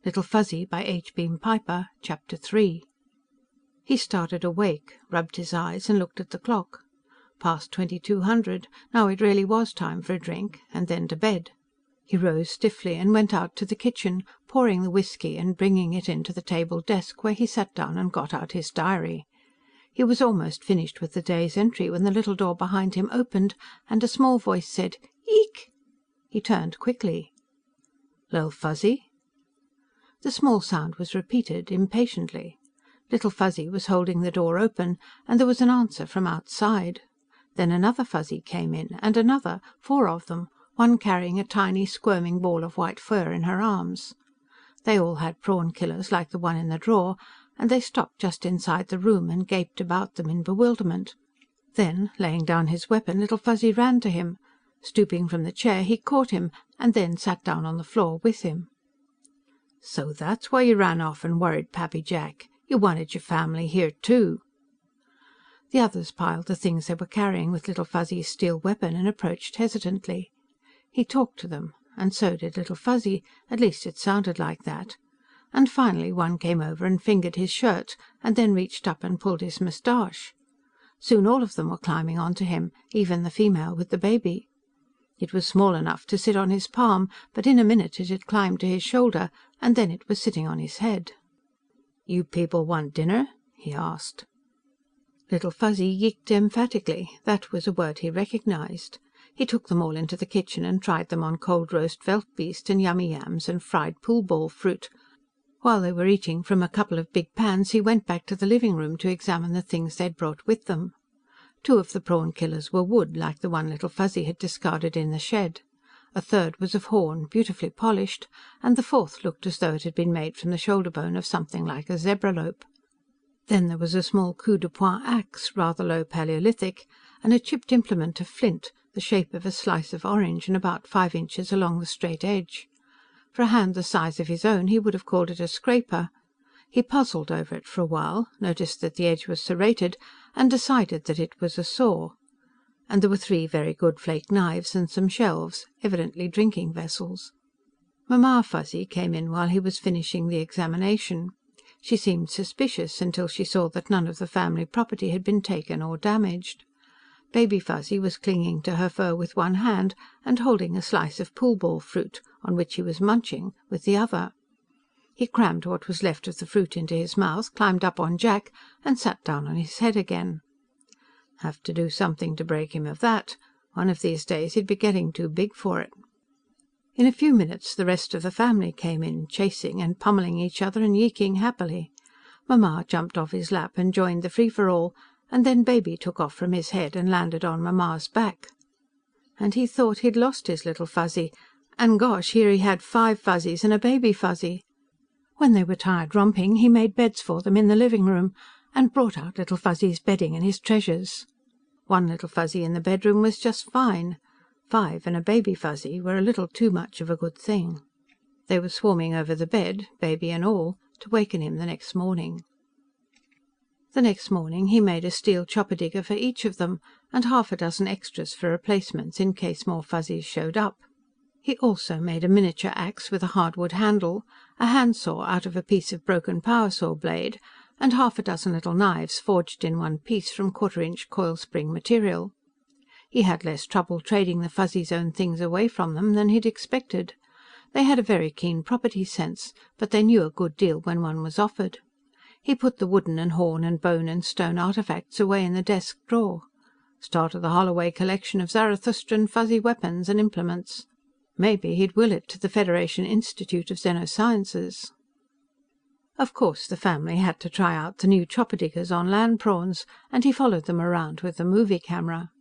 Little Fuzzy by H. Beam Piper, Chapter 3. He started awake, rubbed his eyes and looked at the clock. Past 2200, now it really was time for a drink, and then to bed. He rose stiffly and went out to the kitchen, pouring the whisky and bringing it in to the table desk, where he sat down and got out his diary. He was almost finished with the day's entry when the little door behind him opened and a small voice said, "Eek!" He turned quickly. "Little Fuzzy?" The small sound was repeated, impatiently. Little Fuzzy was holding the door open, and there was an answer from outside. Then another Fuzzy came in, and another, 4 of them, one carrying a tiny, squirming ball of white fur in her arms. They all had prawn killers like the one in the drawer, and they stopped just inside the room and gaped about them in bewilderment. Then, laying down his weapon, Little Fuzzy ran to him. Stooping from the chair, he caught him, and then sat down on the floor with him. "So that's why you ran off and worried Pappy Jack. You wanted your family here, too." The others piled the things they were carrying with Little Fuzzy's steel weapon and approached hesitantly. He talked to them, and so did Little Fuzzy, at least it sounded like that. And finally one came over and fingered his shirt, and then reached up and pulled his moustache. Soon all of them were climbing onto him, even the female with the baby. It was small enough to sit on his palm, but in a minute it had climbed to his shoulder, and then it was sitting on his head. "You people want dinner?" he asked. Little Fuzzy yeeked emphatically. That was a word he recognized. He took them all into the kitchen and tried them on cold roast veldbeest and yummy yams and fried pool ball fruit. While they were eating from a couple of big pans, he went back to the living room to examine the things they'd brought with them. 2 of the prawn killers were wood, like the one Little Fuzzy had discarded in the shed. A third was of horn, beautifully polished, and the 4th looked as though it had been made from the shoulder bone of something like a zebra lope. Then there was a small coup de poing axe, rather low Paleolithic, and a chipped implement of flint, the shape of a slice of orange and about 5 inches along the straight edge. For a hand the size of his own, he would have called it a scraper. He puzzled over it for a while, noticed that the edge was serrated, and decided that it was a saw. And there were 3 very good flake knives and some shelves, evidently drinking vessels. Mamma Fuzzy came in while he was finishing the examination. She seemed suspicious until she saw that none of the family property had been taken or damaged. Baby Fuzzy was clinging to her fur with one hand and holding a slice of pool ball fruit, on which he was munching, with the other. He crammed what was left of the fruit into his mouth, climbed up on Jack, and sat down on his head again. Have to do something to break him of that. One of these days he'd be getting too big for it. In a few minutes the rest of the family came in, chasing and pummeling each other and yeeking happily. Mamma jumped off his lap and joined the free-for-all, and then Baby took off from his head and landed on Mamma's back. And he thought he'd lost his Little Fuzzy, and gosh, here he had 5 Fuzzies and a Baby Fuzzy. When they were tired romping, he made beds for them in the living room, and brought out Little Fuzzy's bedding and his treasures. 1 Little Fuzzy in the bedroom was just fine. 5 and a Baby Fuzzy were a little too much of a good thing. They were swarming over the bed, baby and all, to waken him the next morning. The next morning he made a steel chopper-digger for each of them, and 6 extras for replacements in case more Fuzzies showed up. He also made a miniature axe with a hardwood handle, a handsaw out of a piece of broken power saw blade, and 6 little knives forged in one piece from 1/4-inch coil spring material. He had less trouble trading the Fuzzies' own things away from them than he'd expected. They had a very keen property sense, but they knew a good deal when one was offered. He put the wooden and horn and bone and stone artefacts away in the desk drawer. Start of the Holloway collection of Zarathustran Fuzzy weapons and implements. Maybe he'd will it to the Federation Institute of Xenosciences. Of course the family had to try out the new chopper-diggers on land prawns, and he followed them around with the movie camera.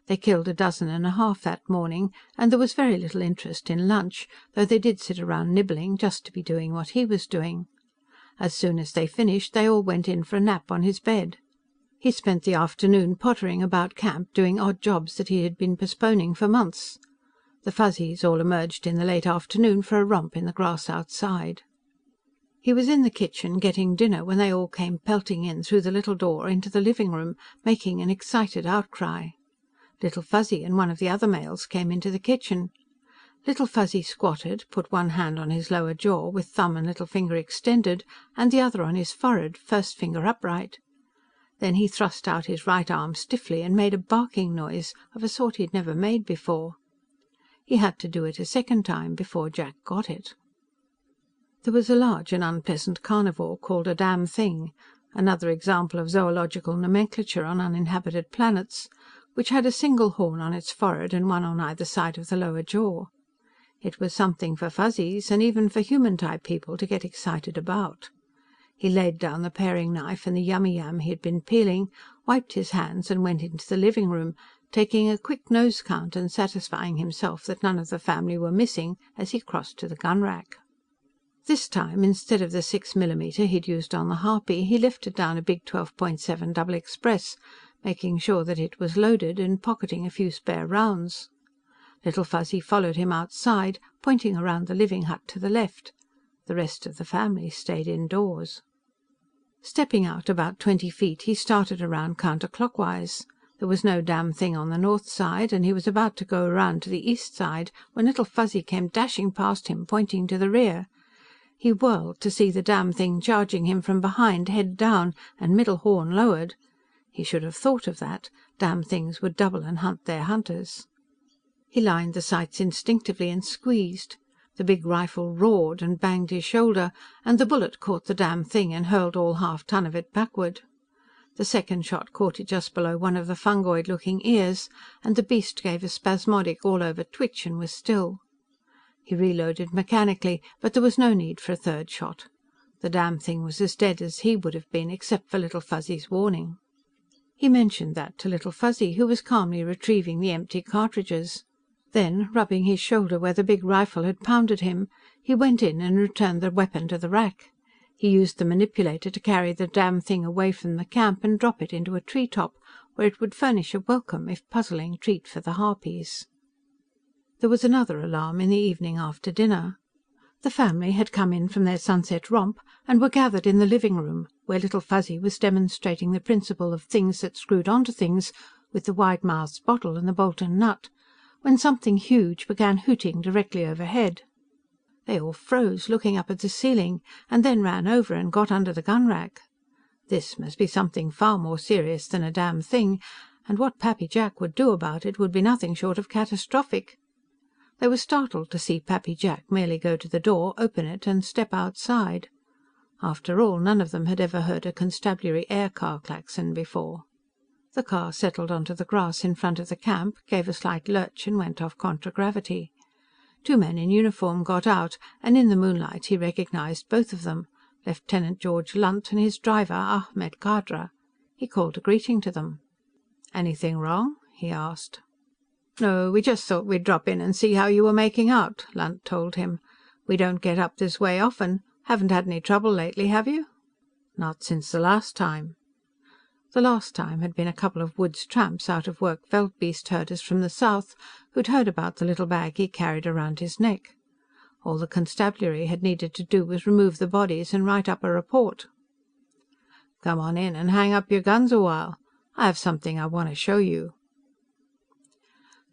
They killed 1.5 dozen that morning, and there was very little interest in lunch, though they did sit around nibbling, just to be doing what he was doing. As soon as they finished, they all went in for a nap on his bed. He spent the afternoon pottering about camp, doing odd jobs that he had been postponing for months. The Fuzzies all emerged in the late afternoon for a romp in the grass outside. He was in the kitchen getting dinner when they all came pelting in through the little door into the living room, making an excited outcry. Little Fuzzy and one of the other males came into the kitchen. Little Fuzzy squatted, put one hand on his lower jaw, with thumb and little finger extended, and the other on his forehead, first finger upright. Then he thrust out his right arm stiffly and made a barking noise, of a sort he had never made before. He had to do it a second time before Jack got it. There was a large and unpleasant carnivore called a damn-thing, another example of zoological nomenclature on uninhabited planets, which had a single horn on its forehead and one on either side of the lower jaw. It was something for Fuzzies, and even for human-type people, to get excited about. He laid down the paring knife and the yummy-yam he had been peeling, wiped his hands and went into the living room, taking a quick nose count and satisfying himself that none of the family were missing as he crossed to the gun rack. This time, instead of the 6mm he'd used on the Harpy, he lifted down a big 12.7 double express, making sure that it was loaded and pocketing a few spare rounds. Little Fuzzy followed him outside, pointing around the living hut to the left. The rest of the family stayed indoors. Stepping out about 20 feet, he started around counterclockwise. There was no damn thing on the north side, and he was about to go around to the east side when Little Fuzzy came dashing past him, pointing to the rear. He whirled to see the damn thing charging him from behind, head down and middle horn lowered. He should have thought of that. Damn things would double and hunt their hunters. He lined the sights instinctively and squeezed. The big rifle roared and banged his shoulder, and the bullet caught the damn thing and hurled all half-ton of it backward. The second shot caught it just below one of the fungoid-looking ears, and the beast gave a spasmodic all-over twitch and was still. He reloaded mechanically, but there was no need for a third shot. The damn thing was as dead as he would have been, except for Little Fuzzy's warning. He mentioned that to Little Fuzzy, who was calmly retrieving the empty cartridges. Then, rubbing his shoulder where the big rifle had pounded him, he went in and returned the weapon to the rack. He used the manipulator to carry the damn thing away from the camp and drop it into a treetop, where it would furnish a welcome, if puzzling, treat for the harpies. There was another alarm in the evening after dinner. The family had come in from their sunset romp and were gathered in the living room, where Little Fuzzy was demonstrating the principle of things that screwed onto things, with the wide-mouthed bottle and the bolt and nut, when something huge began hooting directly overhead. They all froze, looking up at the ceiling, and then ran over and got under the gun rack. This must be something far more serious than a damn thing, and what Pappy Jack would do about it would be nothing short of catastrophic. They were startled to see Pappy Jack merely go to the door, open it, and step outside. After all, none of them had ever heard a constabulary air car klaxon before. The car settled onto the grass in front of the camp, gave a slight lurch and went off contragravity. Two men in uniform got out, and in the moonlight he recognized both of them, Lieutenant George Lunt and his driver, Ahmed Khadra. He called a greeting to them. "Anything wrong?" he asked. "No, we just thought we'd drop in and see how you were making out," Lunt told him. "We don't get up this way often. Haven't had any trouble lately, have you?" "Not since the last time." The last time had been a couple of woods tramps, out-of-work veldbeest herders from the south, who'd heard about the little bag he carried around his neck. All the constabulary had needed to do was remove the bodies and write up a report. "Come on in and hang up your guns a while. I have something I want to show you."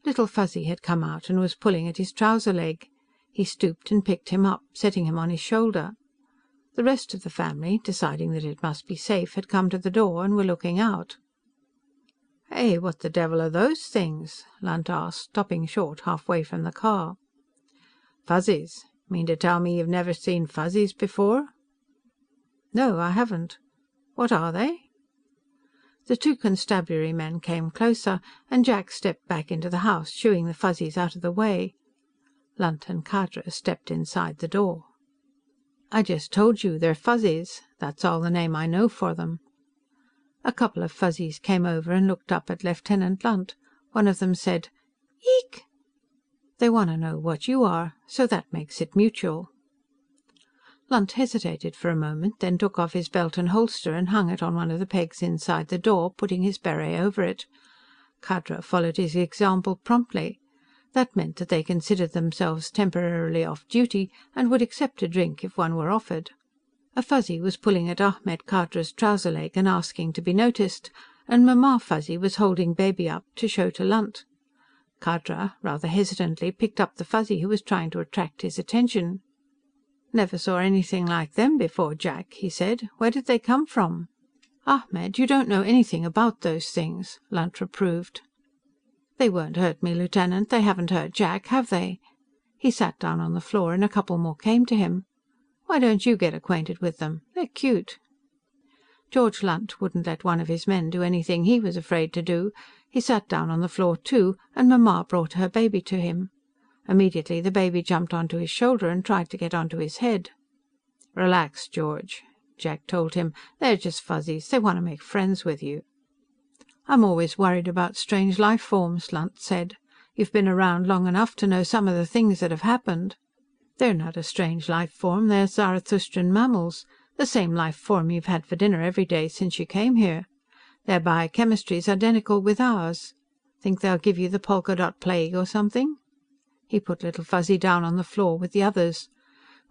Little Fuzzy had come out and was pulling at his trouser leg. He stooped and picked him up, setting him on his shoulder. The rest of the family, deciding that it must be safe, had come to the door and were looking out. "Hey, what the devil are those things?" Lunt asked, stopping short halfway from the car. "Fuzzies. Mean to tell me you've never seen Fuzzies before?" "No, I haven't. What are they?" The two constabulary men came closer, and Jack stepped back into the house, shooing the Fuzzies out of the way. Lunt and Khadra stepped inside the door. "I just told you, they're Fuzzies. That's all the name I know for them." A couple of Fuzzies came over and looked up at Lieutenant Lunt. One of them said, "Eek!" "They want to know what you are, so that makes it mutual." Lunt hesitated for a moment, then took off his belt and holster and hung it on one of the pegs inside the door, putting his beret over it. Khadra followed his example promptly. That meant that they considered themselves temporarily off duty and would accept a drink if one were offered. A Fuzzy was pulling at Ahmed Khadra's trouser leg and asking to be noticed, and Mamma Fuzzy was holding Baby up to show to Lunt. Khadra, rather hesitantly, picked up the Fuzzy who was trying to attract his attention. "Never saw anything like them before, Jack," he said. "Where did they come from?" "Ahmed, you don't know anything about those things," Lunt reproved. "They won't hurt me, Lieutenant. They haven't hurt Jack, have they?" He sat down on the floor and a couple more came to him. "Why don't you get acquainted with them? They're cute." George Lunt wouldn't let one of his men do anything he was afraid to do. He sat down on the floor too, and Mamma brought her baby to him. Immediately the baby jumped onto his shoulder and tried to get onto his head. "Relax, George," Jack told him. "They're just Fuzzies. They want to make friends with you." "I'm always worried about strange life forms," Lunt said. "You've been around long enough to know some of the things that have happened." "They're not a strange life form. They're Zarathustran mammals. The same life form you've had for dinner every day since you came here. Their biochemistry's identical with ours. Think they'll give you the polka dot plague or something?" He put Little Fuzzy down on the floor with the others.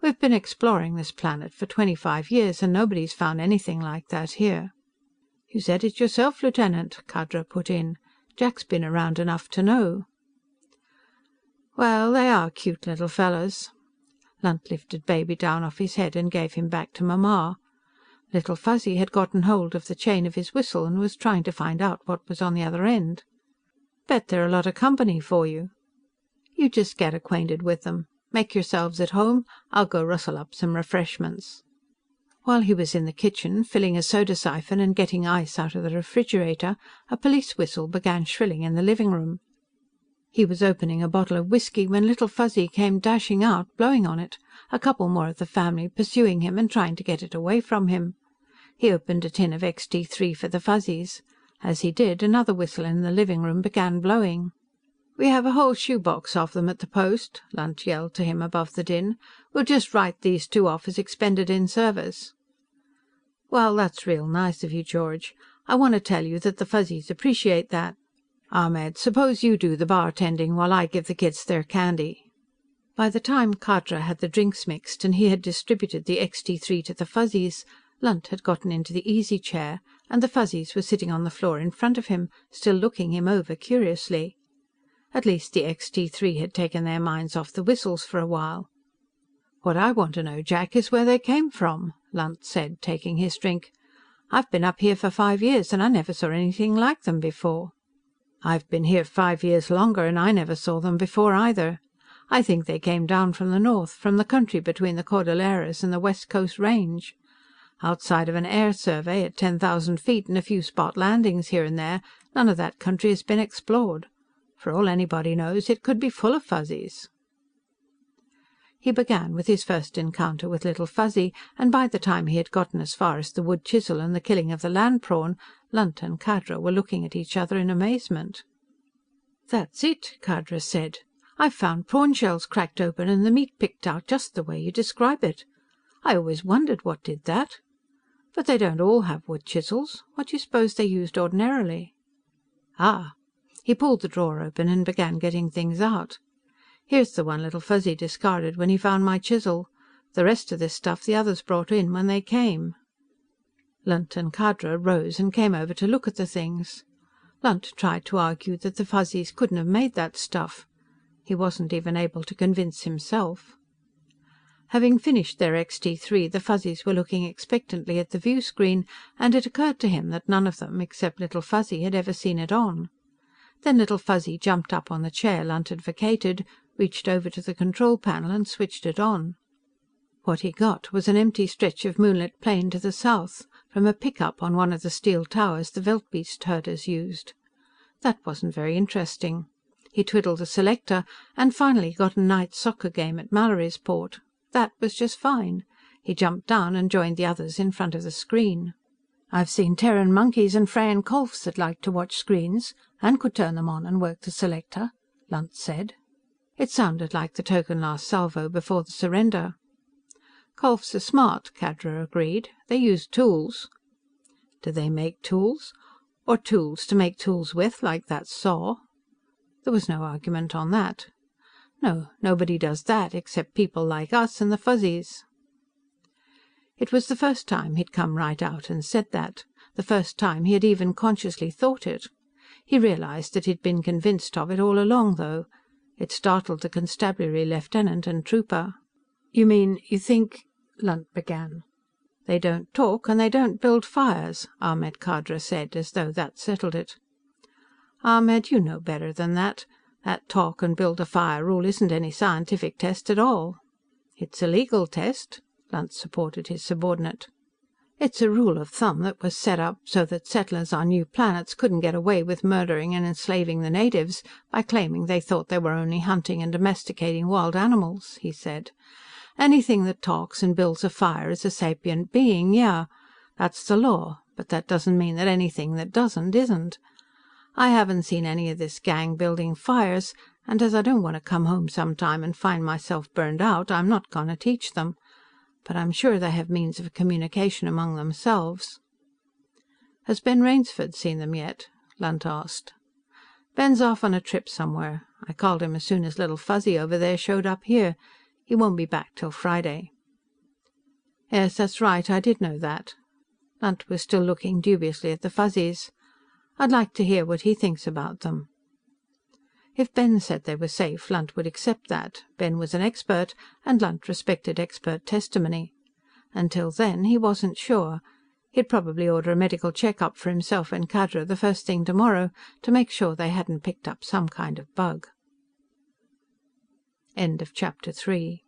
"We've been exploring this planet for 25 years, and nobody's found anything like that here." "You said it yourself, Lieutenant," Khadra put in. "Jack's been around enough to know." "Well, they are cute little fellas." Lunt lifted Baby down off his head and gave him back to Mamma. Little Fuzzy had gotten hold of the chain of his whistle and was trying to find out what was on the other end. "Bet they're a lot of company for you." "You just get acquainted with them. Make yourselves at home. I'll go rustle up some refreshments." While he was in the kitchen, filling a soda siphon and getting ice out of the refrigerator, a police whistle began shrilling in the living room. He was opening a bottle of whisky when Little Fuzzy came dashing out, blowing on it, a couple more of the family pursuing him and trying to get it away from him. He opened a tin of XT3 for the Fuzzies. As he did, another whistle in the living room began blowing. "We have a whole shoebox of them at the post," Lunt yelled to him above the din. "We'll just write these two off as expended in service." "Well, that's real nice of you, George. I want to tell you that the Fuzzies appreciate that. Ahmed, suppose you do the bartending while I give the kids their candy." By the time Khadra had the drinks mixed and he had distributed the XT3 to the Fuzzies, Lunt had gotten into the easy chair, and the Fuzzies were sitting on the floor in front of him, still looking him over curiously. At least the XT3 had taken their minds off the whistles for a while. "What I want to know, Jack, is where they came from," Lunt said, taking his drink. "I've been up here for 5 years, and I never saw anything like them before." "I've been here 5 years longer, and I never saw them before either. I think they came down from the north, from the country between the Cordilleras and the West Coast Range. Outside of an air survey at 10,000 feet and a few spot landings here and there, none of that country has been explored. For all anybody knows, it could be full of Fuzzies." He began with his first encounter with Little Fuzzy, and by the time he had gotten as far as the wood chisel and the killing of the land prawn, Lunt and Khadra were looking at each other in amazement. "That's it," Khadra said. "I've found prawn shells cracked open and the meat picked out just the way you describe it. I always wondered what did that. But they don't all have wood chisels. What do you suppose they used ordinarily?" "Ah." He pulled the drawer open and began getting things out. "Here's the one Little Fuzzy discarded when he found my chisel. The rest of this stuff the others brought in when they came." Lunt and Khadra rose and came over to look at the things. Lunt tried to argue that the Fuzzies couldn't have made that stuff. He wasn't even able to convince himself. Having finished their XT3, the Fuzzies were looking expectantly at the view screen, and it occurred to him that none of them, except Little Fuzzy, had ever seen it on. Then Little Fuzzy jumped up on the chair Lunt had vacated, reached over to the control panel and switched it on. What he got was an empty stretch of moonlit plain to the south, from a pickup on one of the steel towers the veldbeest herders used. That wasn't very interesting. He twiddled the selector, and finally got a night soccer game at Mallorysport. That was just fine. He jumped down and joined the others in front of the screen. "I've seen Terran monkeys and Freyan Kolfs that liked to watch screens, and could turn them on and work the selector," Lunt said. It sounded like the token last salvo before the surrender. "Kolfs are smart," Khadra agreed. "They use tools." "Do they make tools? Or tools to make tools with, like that saw?" There was no argument on that. "No, nobody does that except people like us and the Fuzzies." It was the first time he'd come right out and said that, the first time he had even consciously thought it. He realized that he'd been convinced of it all along, though. It startled the constabulary lieutenant and trooper. "You mean, you think " Lunt began. "They don't talk, and they don't build fires," Ahmed Khadra said, as though that settled it. "Ahmed, you know better than that. That talk and build a fire rule isn't any scientific test at all." "It's a legal test," Lunt supported his subordinate. "It's a rule of thumb that was set up so that settlers on new planets couldn't get away with murdering and enslaving the natives by claiming they thought they were only hunting and domesticating wild animals," he said. "Anything that talks and builds a fire is a sapient being, yeah. That's the law, but that doesn't mean that anything that doesn't, isn't. I haven't seen any of this gang building fires, and as I don't want to come home sometime and find myself burned out, I'm not going to teach them. But I'm sure they have means of communication among themselves." "Has Ben Rainsford seen them yet?" Lunt asked. "Ben's off on a trip somewhere. I called him as soon as Little Fuzzy over there showed up here. He won't be back till Friday." "Yes, that's right, I did know that." Lunt was still looking dubiously at the Fuzzies. "I'd like to hear what he thinks about them." If Ben said they were safe, Lunt would accept that. Ben was an expert, and Lunt respected expert testimony. Until then, he wasn't sure. He'd probably order a medical check-up for himself and Khadra the first thing tomorrow, to make sure they hadn't picked up some kind of bug. End of chapter 3.